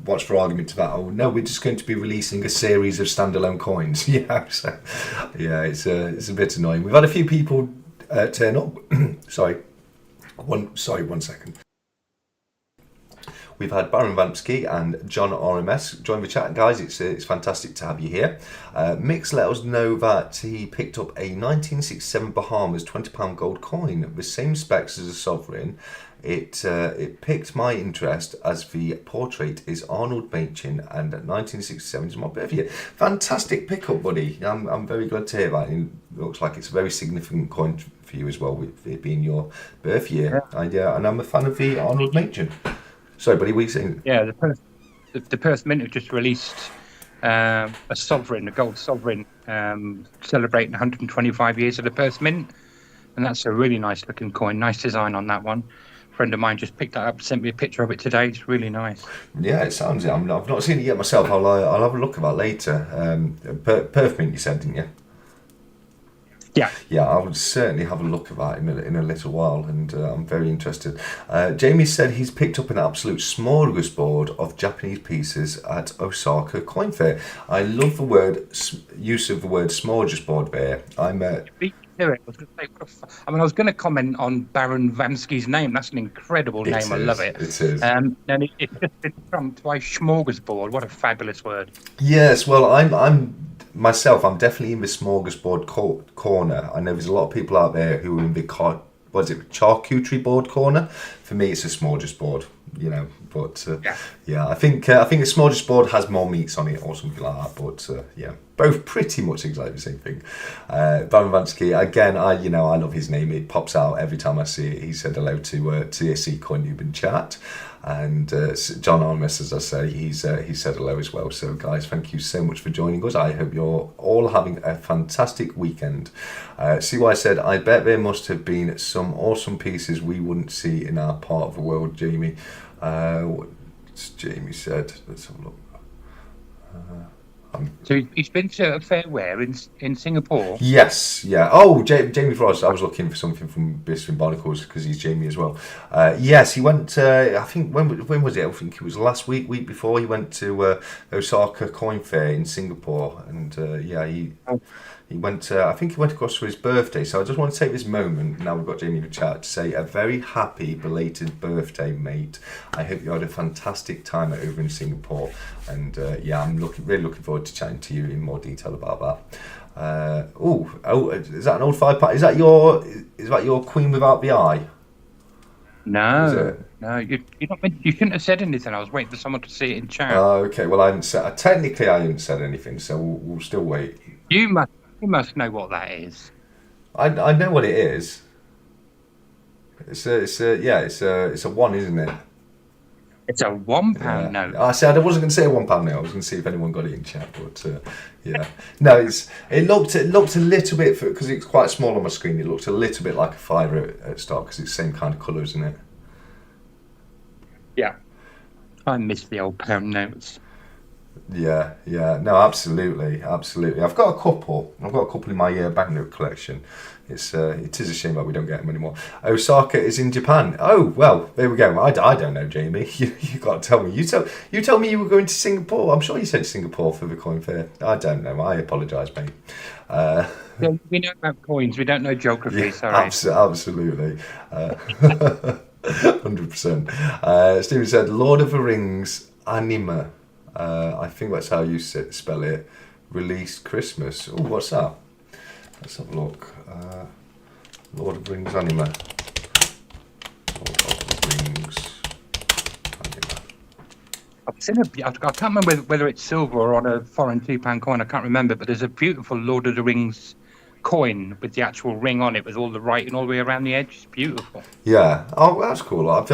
what's for argument to that? Oh no, we're just going to be releasing a series of standalone coins. Yeah, so yeah, it's a bit annoying. We've had a few people turn up. One second. We've had Baron Vansky and John RMS join the chat, guys. It's fantastic to have you here. Mix let us know that he picked up a 1967 Bahamas £20 gold coin with same specs as a sovereign. It picked my interest as the portrait is Arnold Machin and 1967 is my birthday. Fantastic pickup, buddy. I'm very glad to hear that. It looks like it's a very significant coin for you as well, with it being your birth year. Yeah. And I'm a fan of the Arnold Machin. Sorry, buddy, what are you saying? Yeah, the Perth Mint have just released a gold sovereign, celebrating 125 years of the Perth Mint, and that's a really nice looking coin. Nice design on that one. A friend of mine just picked that up, sent me a picture of it today. It's really nice. Yeah, it sounds. I've not seen it yet myself. I'll have a look at that later. Perth Mint, you said, didn't you? Yeah, I would certainly have a look at that in a little while, and I'm very interested. Jamie said he's picked up an absolute smorgasbord of Japanese pieces at Osaka Coin Fair. I love the use of the word smorgasbord there. I was going to comment on Baron Vansky's name. That's an incredible name. I love it. It is. And it's just been trumped by smorgasbord. What a fabulous word. Yes, well, I'm myself, I'm definitely in the smorgasbord corner. I know there's a lot of people out there who are in the charcuterie board corner. For me, it's a smorgasbord, you know. But yeah, I think a smorgasbord has more meats on it or something like that. But yeah, both pretty much exactly the same thing. Baron Vansky, again, I love his name. It pops out every time I see it. He said hello to TSC CoiNoob in chat. And John Armis, as I say, he said hello as well. So guys, thank you so much for joining us. I hope you're all having a fantastic weekend. See what I said? I bet there must have been some awesome pieces we wouldn't see in our part of the world, Jamie. What Jamie said. Let's have a look. So he's been to a fair where in Singapore? Yes, yeah. Oh, Jamie Frost. I was looking for something from Brisbane Barnacles because he's Jamie as well. Yes, he went. I think when was it? I think it was last week before. He went to Osaka Coin Fair in Singapore, and he went. I think he went across for his birthday. So I just want to take this moment. Now we've got Jamie in the chat to say a very happy belated birthday, mate. I hope you had a fantastic time over in Singapore, and I'm really looking forward to chatting to you in more detail about that. Is that an old 5-pack? Is that your Queen Without the Eye? No. No, you're not meant, you shouldn't have said anything. I was waiting for someone to see it in chat. Okay, well, I hadn't said, technically I hadn't said anything, so we'll still wait. You must know what that is. I know what it is. It's a one, isn't it? It's a £1 Yeah. note. I said I wasn't going to say a £1 note. I was going to see if anyone got it in chat, but yeah. No, it looked a little bit, because it's quite small on my screen. It looked a little bit like a fiver at start, because it's the same kind of colour, isn't it? Yeah. I miss the old pound notes. Yeah, no, absolutely. I've got a couple in my banknote collection. It is a shame that we don't get them anymore. Osaka is in Japan. Oh well, there we go. I don't know, Jamie. You got to tell me. You tell me you were going to Singapore. I'm sure you said Singapore for the coin fair. I don't know. I apologise, mate. Yeah, we know about coins. We don't know geography. Yeah, sorry. absolutely. 100%. Stephen said, Lord of the Rings anime. I think that's how you spell it. Released Christmas. Oh, what's that? Let's have a look. Lord of the Rings anime. Lord of the Rings anime. I've seen I can't remember whether it's silver or on a foreign £2 coin. I can't remember, but there's a beautiful Lord of the Rings coin with the actual ring on it, with all the writing all the way around the edge. It's beautiful. Yeah. Oh, that's cool. I've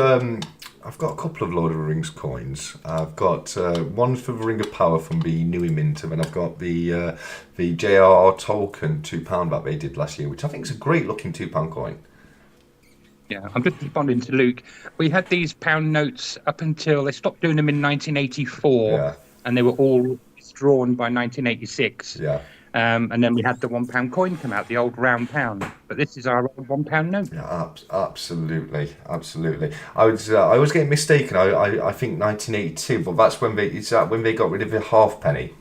got a couple of Lord of the Rings coins. I've got one for the Ring of Power from the Newey Mint, and then I've got the J.R.R. Tolkien £2 that they did last year, which I think is a great looking £2 coin. Yeah, I'm just responding to Luke. We had these pound notes up until they stopped doing them in 1984, and they were all withdrawn by 1986. Yeah. And then we had the £1 coin come out, the old round pound. But this is our old £1 note. Yeah, absolutely. I was getting mistaken. I think 1982, but that's when they got rid of the halfpenny.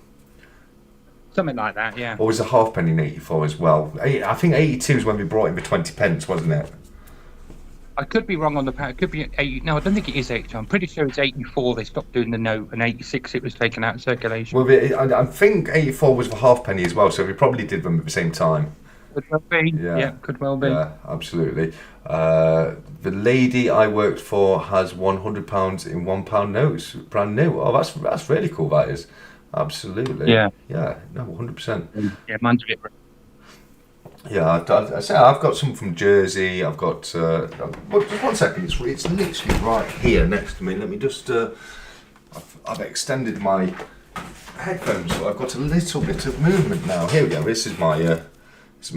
Something like that, yeah. Or was the halfpenny in 84 as well? I think 82 is when they brought in the 20 pence, wasn't it? I could be wrong on the pound. It could be 80. No, I don't think it is 82. I'm pretty sure it's 84. They stopped doing the note, and 86 it was taken out of circulation. Well, I think 84 was the halfpenny as well, so we probably did them at the same time. Could well be. Yeah, could well be. Yeah, absolutely. The lady I worked for has £100 in £1 notes, brand new. Oh, that's really cool. That is, absolutely. Yeah. Yeah. No, 100%. Yeah, mine's a bit. Yeah, I say I've got some from Jersey. I've got. Just 1 second. It's literally right here next to me. Let me just. I've extended my headphones, so I've got a little bit of movement now. Here we go. This is my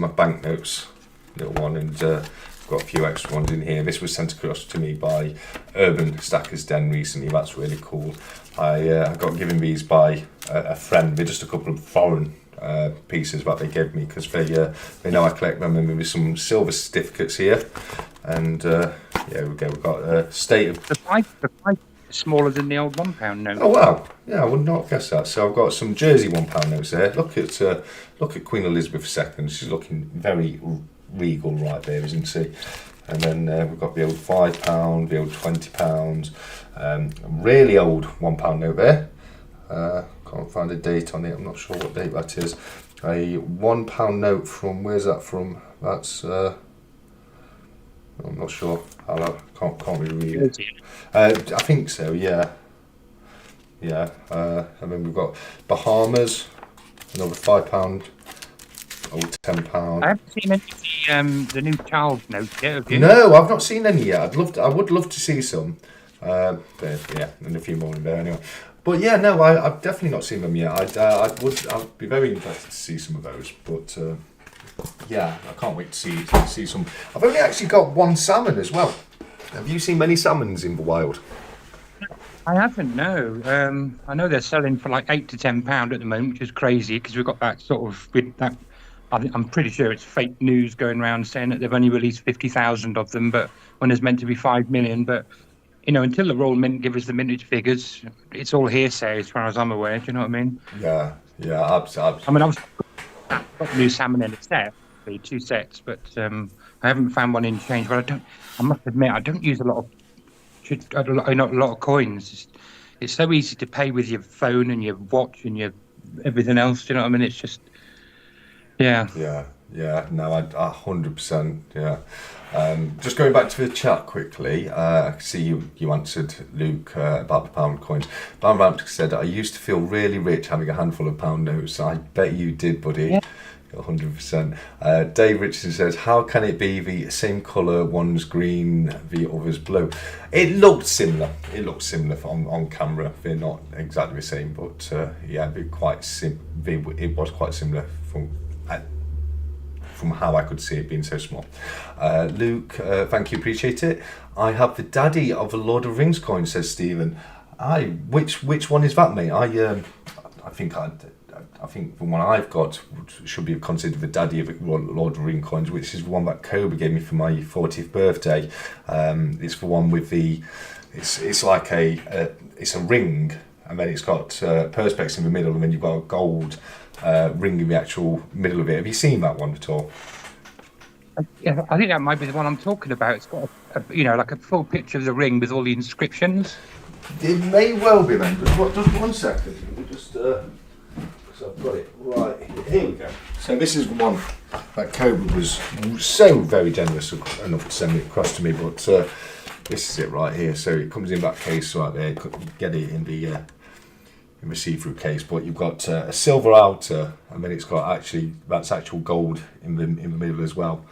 banknotes, little one, and I've got a few extra ones in here. This was sent across to me by Urban Stacker's Den recently. That's really cool. I got given these by a friend. They're just a couple of foreign pieces that they gave me, because they know I collect them, and there's some silver certificates here, and yeah, we go. We've got state of the price is smaller than the old £1 note. Oh wow, yeah, I would not guess that. So I've got some Jersey £1 notes there. Look at Queen Elizabeth II. She's looking very regal right there, isn't she? And then we've got the old £5, the old £20, really old £1 note there. Can't find a date on it. I'm not sure what date that is. A £1 note from, where's that from? That's I'm not sure. Can't really read it. I think so. Yeah. And then we've got Bahamas, another £5, old £10. I haven't seen any of the new Charles notes yet, have you? No, I've not seen any yet. I would love to see some. But yeah, and a few more in there anyway. But yeah, no, I've definitely not seen them yet. I'd be very interested to see some of those. But yeah, I can't wait to see some. I've only actually got one salmon as well. Have you seen many salmons in the wild? I haven't, no. I know they're selling for like £8 to £10 at the moment, which is crazy, because we've got that sort of I'm pretty sure it's fake news going around saying that they've only released 50,000 of them, but when there's meant to be 5 million. But you know, until the Royal Mint give us the mintage figures, it's all hearsay as far as I'm aware. Do you know what I mean? Yeah, absolutely. I mean, I've got new salmon in a set, 2 sets, but I haven't found one in change. But I must admit, I don't use a lot of coins. It's so easy to pay with your phone and your watch and your everything else. Do you know what I mean? It's just, yeah. Yeah. Yeah, no, I 100%. Yeah. Just going back to the chat quickly, I can see you answered Luke about the pound coins. Bound said, I used to feel really rich having a handful of pound notes. I bet you did, buddy. Yeah. 100%. Dave Richardson says, how can it be the same colour, one's green, the other's blue? It looked similar. It looked similar on camera. They're not exactly the same, but yeah, it was quite similar from how I could see it being so small. Luke, thank you, appreciate it. I have the daddy of a Lord of the Rings coin, says Stephen. Which one is that, mate? I think the one I've got should be considered the daddy of Lord of the Rings coins, which is the one that Kobe gave me for my 40th birthday. It's the one with it's like it's a ring, and then it's got perspex in the middle, and then you've got a gold ring in the actual middle of it. Have you seen that one at all? Yeah, I think that might be the one I'm talking about. It's got like a full picture of the ring with all the inscriptions. It may well be then, but just 1 second. Let me just, because I've got it right here. We go. So this is one that Kobe was so very generous enough to send it across to me, but this is it right here. So it comes in that case right there. You could get it in the see-through case, but you've got a silver outer, and then it's got actual gold in the middle as well.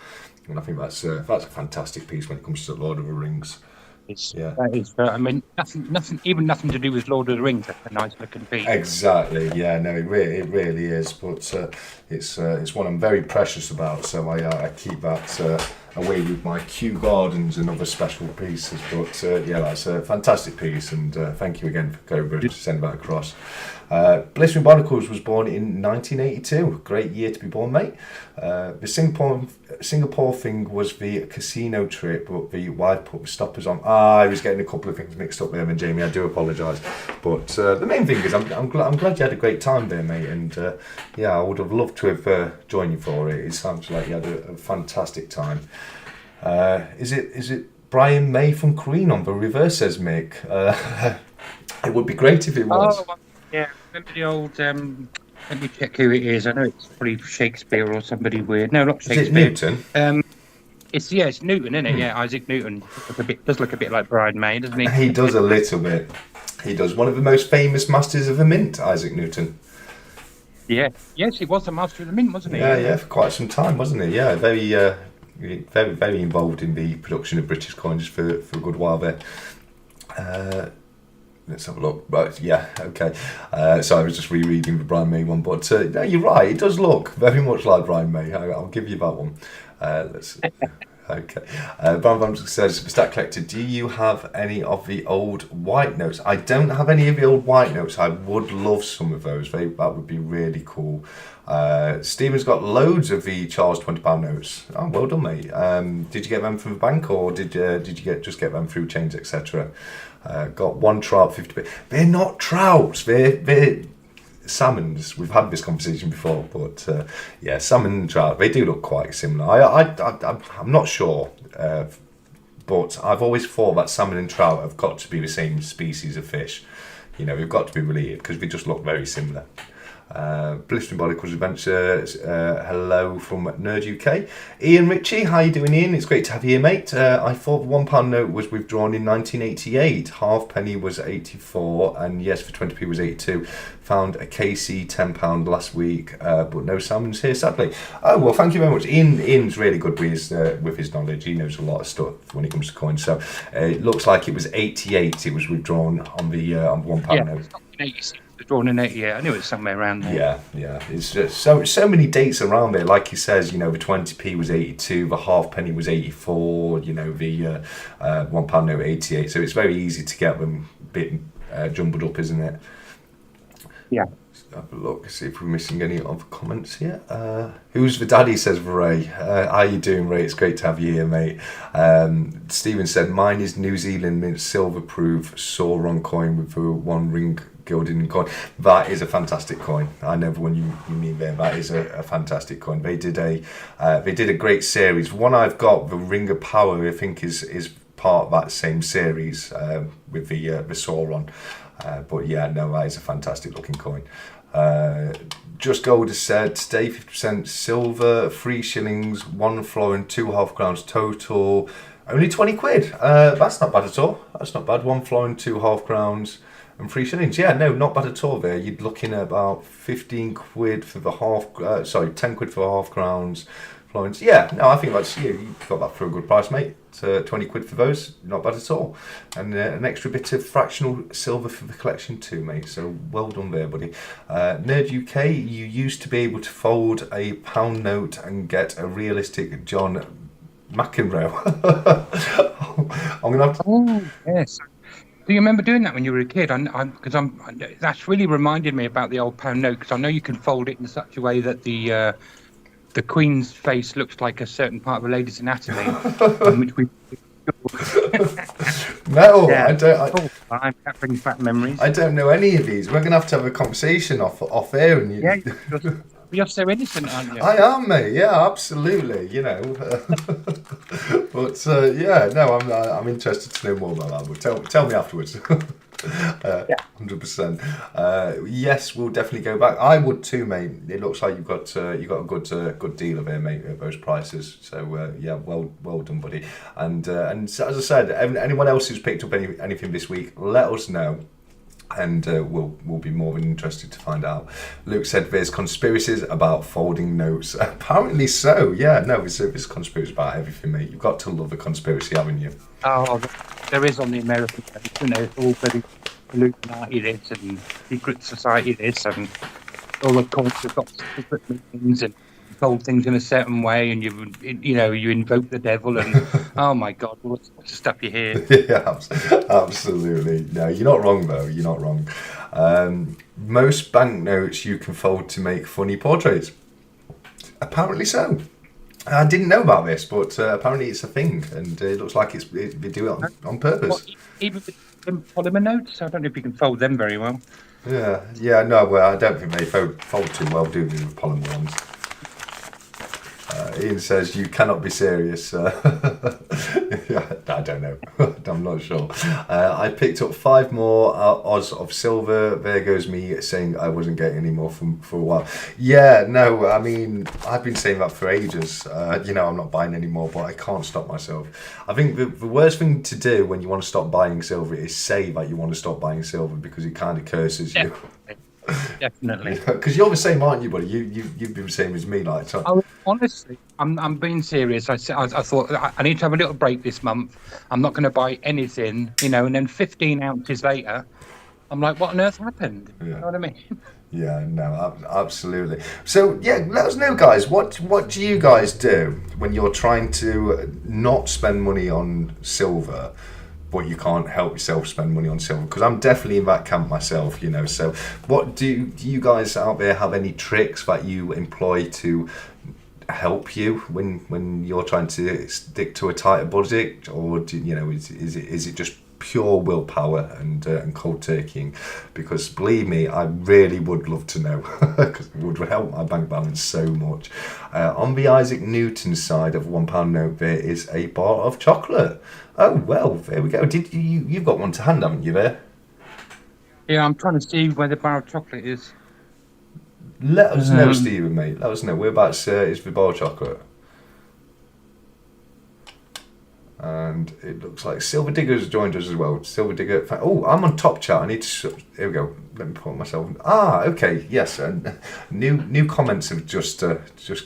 And I think that's a fantastic piece when it comes to Lord of the Rings. That is. I mean, nothing to do with Lord of the Rings. That's a nice looking piece. Exactly. Yeah. No, it really is. But it's one I'm very precious about. So I keep that away with my Kew Gardens and other special pieces. But yeah, that's a fantastic piece, and thank you again for Cobra to send that across. Blistering Barnacles was born in 1982. Great year to be born, mate. The Singapore thing was the casino trip, but the wide put stoppers on. I was getting a couple of things mixed up there, and Jamie, I do apologise. But the main thing is, I'm glad you had a great time there, mate. And yeah, I would have loved to have joined you for it. It sounds like you had a fantastic time. Is it Brian May from Queen on the reverse, says Mick? It would be great if it was. Oh, yeah. Remember the old? Let me check who it is. I know it's probably Shakespeare or somebody weird. No, not Shakespeare. Is it Newton? It's Newton, isn't it? Yeah, Isaac Newton. Does look a bit like Brian May, doesn't he? He does a little bit. He does. One of the most famous masters of the mint, Isaac Newton. Yeah. Yes, he was the master of the mint, wasn't he? Yeah, for quite some time, wasn't he? Yeah, very, very involved in the production of British coins for a good while there. Let's have a look. Right, yeah, okay. So I was just rereading the Brian May one, but no, you're right. It does look very much like Brian May. I'll give you that one. Let's. Okay. Brown says, Stat Collector, do you have any of the old white notes? I don't have any of the old white notes. I would love some of those. That would be really cool. Stephen's got loads of the Charles £20 notes. Oh, well done, mate. Did you get them from the bank, or did you just get them through chains, etc.? Got one trout, 50p. They're not trouts. They're salmons. We've had this conversation before, but yeah, salmon and trout, they do look quite similar. I'm not sure, but I've always thought that salmon and trout have got to be the same species of fish. You know, they've got to be related because they just look very similar. Blistering Barnacles Adventure, hello from Nerd UK. Ian Ritchie, how you doing, Ian? It's great to have you here, mate. I thought the £1 note was withdrawn in 1988. Halfpenny was 84, and yes, for 20p was 82. Found a KC £10 last week, but no salmons here, sadly. Oh well, thank you very much. Ian's really good with his knowledge. He knows a lot of stuff when it comes to coins. So it looks like it was 88. It was withdrawn on the £1 note. It's drawn in 88. I knew it was somewhere around there. Yeah. It's just so many dates around there. Like he says, you know, the 20p was 82, the halfpenny was 84, you know, the £1 note 88. So it's very easy to get them a bit jumbled up, isn't it? Yeah. Let's have a look, see if we're missing any other comments here. Who's the daddy, says Ray. How you doing, Ray? It's great to have you here, mate. Stephen said, mine is New Zealand Mint Silver Proof Sauron coin with the one ring gilded in coin. That is a fantastic coin. I know the one you mean there. That is a fantastic coin. They did a great series. One I've got, the Ring of Power, I think is part of that same series with the Sauron. But yeah, no, that is a fantastic looking coin. Just Gold has said, today 50% silver, 3 shillings, 1 florin, 2 half crowns total, only 20 quid. That's not bad at all. That's not bad. 1 florin, 2 half crowns, and 3 shillings. Yeah, no, not bad at all there. You're looking at about 15 quid for the 10 quid for the half crowns. Florence. Yeah, no, I think that's you got that for a good price, mate. 20 quid for those, not bad at all. And an extra bit of fractional silver for the collection too, mate. So well done there, buddy. Nerd UK, you used to be able to fold a pound note and get a realistic John McEnroe. I'm gonna have to. Oh yes. Do you remember doing that when you were a kid? That's really reminded me about the old pound note, because I know you can fold it in such a way that the Queen's face looks like a certain part of a lady's anatomy, in which we. No, Yeah. I don't. That brings back memories. I don't know any of these. We're gonna have to have a conversation off air, and you. Yeah, you're so innocent, aren't you? I am, mate. Yeah, absolutely. You know, but yeah, no, I'm interested to know more about that. But tell me afterwards. 100%. Yes, we'll definitely go back. I would too, mate. It looks like you've got a good deal of it, mate, at those prices. So yeah, well done, buddy. And as I said, anyone else who's picked up anything this week, let us know. And we'll be more than interested to find out. Luke said there's conspiracies about folding notes. Apparently so. Yeah, no, there's conspiracies about everything, mate. You've got to love a conspiracy, haven't you? Oh, there is on the American side, you know, it's all very Illuminati this and secret society this, and all the cults have got secret meetings and told things in a certain way, and you invoke the devil, and oh my God, all sorts of stuff you hear. Yeah, absolutely. No, you're not wrong though. You're not wrong. Most banknotes you can fold to make funny portraits. Apparently so. I didn't know about this, but apparently it's a thing, and it looks like they do it on purpose. What, even with them polymer notes, I don't know if you can fold them very well. Yeah, no, well, I don't think they fold too well, do they, with polymer ones? Ian says, you cannot be serious. Yeah, I don't know. I'm not sure. I picked up 5 more odds of silver. There goes me saying I wasn't getting any more for a while. Yeah, no, I mean, I've been saying that for ages. I'm not buying any more, but I can't stop myself. I think the worst thing to do when you want to stop buying silver is say that you want to stop buying silver, because it kind of curses you. Definitely. Because you're the same, aren't you, buddy? You've been the same as me, like. So. Oh, honestly, I'm being serious. I thought I need to have a little break this month. I'm not going to buy anything, and then 15 ounces later, I'm like, what on earth happened? Yeah. You know what I mean? Yeah, no, absolutely. So yeah, let us know, guys. What do you guys do when you're trying to not spend money on silver, but you can't help yourself spend money on silver? Because I'm definitely in that camp myself, So what do you guys out there have any tricks that you employ to help you when you're trying to stick to a tighter budget, or is it just pure willpower and cold turkeying? Because believe me, I really would love to know, because it would help my bank balance so much. On the Isaac Newton side of £1 note, there is a bar of chocolate. Oh well, there we go. You've got one to hand, haven't you? There. Yeah, I'm trying to see where the bar of chocolate is. Let us know, Stephen, mate. Let us know. Whereabouts is the bar of chocolate? And it looks like Silver Digger's joined us as well. Silver Digger. Oh, I'm on top chat. I need to. Here we go. Let me put myself. Okay. Yes. And new comments have just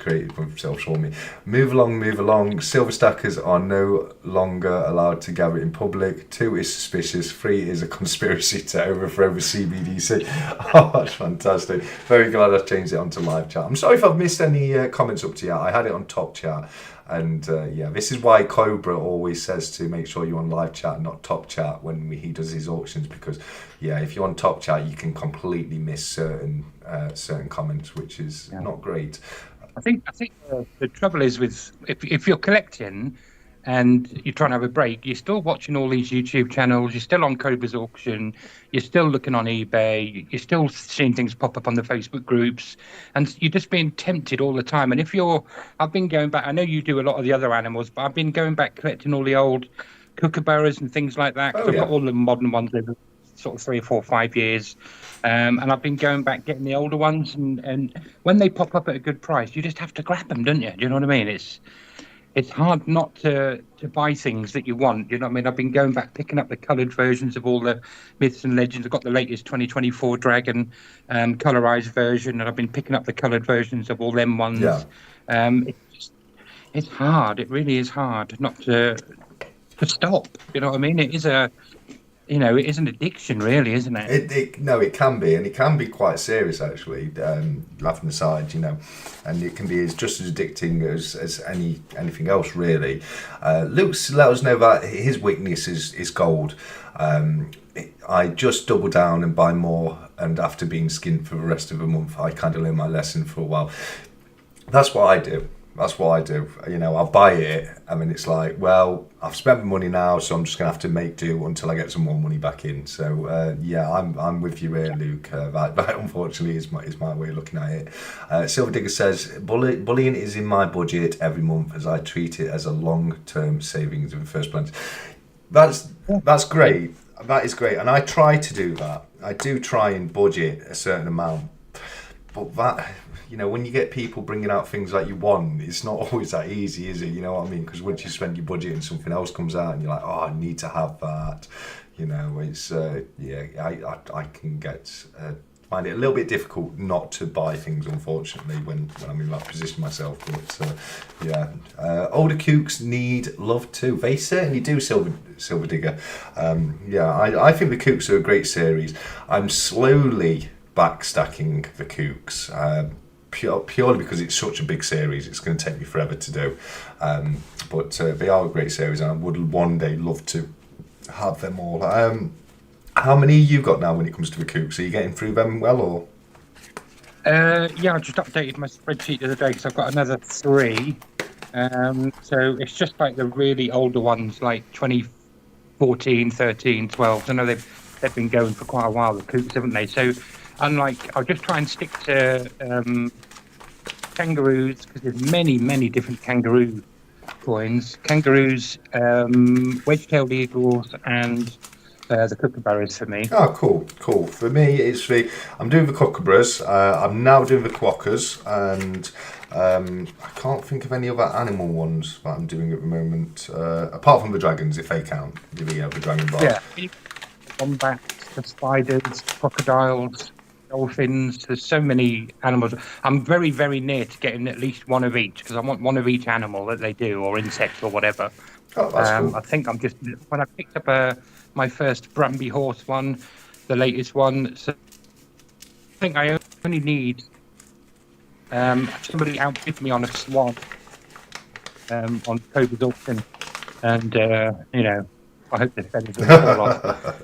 created themselves for me. Move along. Silver stackers are no longer allowed to gather in public. 2 is suspicious. 3 is a conspiracy to overthrow the CBDC. Oh, that's fantastic. Very glad I've changed it onto live chat. I'm sorry if I've missed any comments up to you. I had it on top chat. And this is why Cobra always says to make sure you're on live chat, not top chat, when he does his auctions, because if you're on top chat, you can completely miss certain comments, which is not great. I think the trouble is with if you're collecting and you're trying to have a break, you're still watching all these YouTube channels, you're still on Cobra's auction, you're still looking on eBay, you're still seeing things pop up on the Facebook groups, and you're just being tempted all the time. And I've been going back, I know you do a lot of the other animals, but I've been going back collecting all the old kookaburras and things like that. 'Cause I've got all the modern ones over sort of 3 or 4 or 5 years. And I've been going back getting the older ones, and when they pop up at a good price, you just have to grab them, don't you? Do you know what I mean? It's hard not to buy things that you want. You know what I mean? I've been going back picking up the coloured versions of all the myths and legends. I've got the latest 2024 Dragon colorized version, and I've been picking up the coloured versions of all them ones. Yeah. It's hard. It really is hard not to stop. You know what I mean? It is it is an addiction, really, isn't it? No, it can be, and it can be quite serious actually. Laughing aside, and it can be just as addicting as anything else, really. Luke's let us know that his weakness is gold. I just double down and buy more, and after being skinned for the rest of the month, I kind of learn my lesson for a while. That's what I do. I'll buy it, and then it's like, well, I've spent my money now, so I'm just gonna have to make do until I get some more money back in. So I'm with you here, Luke. That unfortunately is my way of looking at it. Silver Digger says bullying is in my budget every month, as I treat it as a long-term savings in the first place. That's great. That is great, and I try to do that. I do try and budget a certain amount, but that. When you get people bringing out things like you want, it's not always that easy, is it? You know what I mean? Because once you spend your budget and something else comes out and you're like, oh, I need to have that. It's, I can find it a little bit difficult not to buy things, unfortunately, when I'm in that position myself. But, older kooks need love too. They certainly do, Silver Digger. I think the Kooks are a great series. I'm slowly backstacking the Kooks. Purely because it's such a big series, it's going to take me forever to do. But they are a great series, and I would one day love to have them all. How many you got now when it comes to the Kooks? Are you getting through them well, or? I just updated my spreadsheet the other day because I've got another 3. So it's just like the really older ones, like 2014, 13, 12. I know they've been going for quite a while, the Kooks, haven't they? So I'll just try and stick to kangaroos, because there's many different kangaroo coins. Kangaroos, wedge-tailed eagles, and the kookaburras for me. Oh, cool. For me, I'm doing the kookaburras. I'm now doing the quokkas, and I can't think of any other animal ones that I'm doing at the moment, apart from the dragons, if they count. The dragon bars. Yeah, wombats, the spiders, crocodiles, dolphins. There's so many animals. I'm very, very near to getting at least one of each, because I want one of each animal that they do, or insect or whatever. Oh, that's cool. I think when I picked up my first Brumby horse one, the latest one, so I think I only need somebody outbid me on a swan on Cobra's auction, and I hope the feathers will fall off.